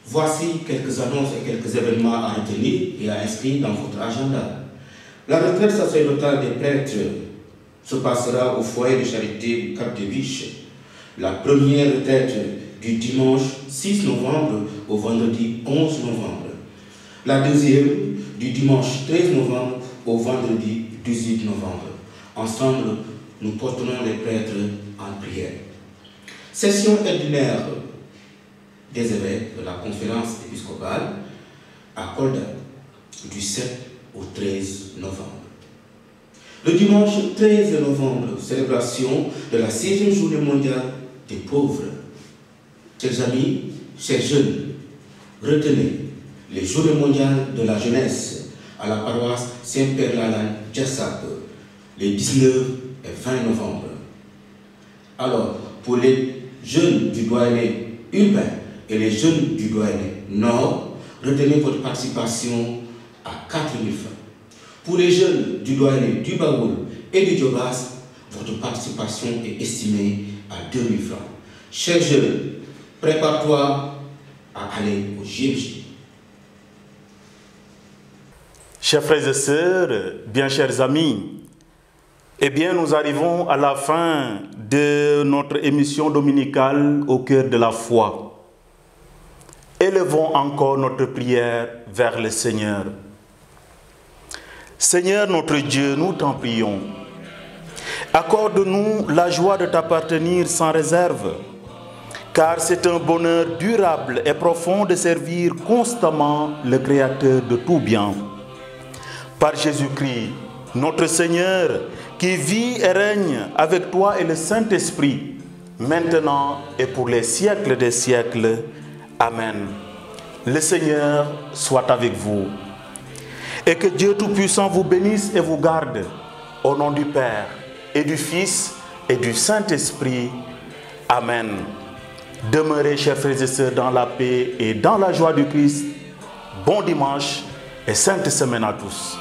Voici quelques annonces et quelques événements à retenir et à inscrire dans votre agenda. La retraite sacerdotale des prêtres se passera au foyer de charité du Cap des Biches. La première retraite du dimanche 6 novembre au vendredi 11 novembre. La deuxième du dimanche 13 novembre au vendredi 18 novembre. Ensemble, nous porterons les prêtres en prière. Session ordinaire des évêques de la conférence épiscopale à Kolda du 7 au 13 novembre. Le dimanche 13 novembre, célébration de la 16e journée mondiale des pauvres. Chers amis, chers jeunes, retenez les journées mondiales de la jeunesse à la paroisse Saint-Père Lalan Djassap les 19 et 20 novembre. Alors, pour les jeunes du doyenné urbain et les jeunes du doyenné nord, retenez votre participation à 4 000 francs. Pour les jeunes du doyenné du Baoul et du Djobas, votre participation est estimée à 2 000 francs. Chers jeunes, prépare-toi à aller au JMJ. Chers frères et sœurs, bien chers amis, eh bien nous arrivons à la fin de notre émission dominicale au cœur de la foi. Élevons encore notre prière vers le Seigneur. Seigneur notre Dieu, nous t'en prions. Accorde-nous la joie de t'appartenir sans réserve, car c'est un bonheur durable et profond de servir constamment le Créateur de tout bien. Par Jésus-Christ, notre Seigneur, qui vit et règne avec toi et le Saint-Esprit, maintenant et pour les siècles des siècles. Amen. Le Seigneur soit avec vous. Et que Dieu Tout-Puissant vous bénisse et vous garde. Au nom du Père, et du Fils, et du Saint-Esprit. Amen. Demeurez, chers frères et sœurs, dans la paix et dans la joie du Christ. Bon dimanche et sainte semaine à tous.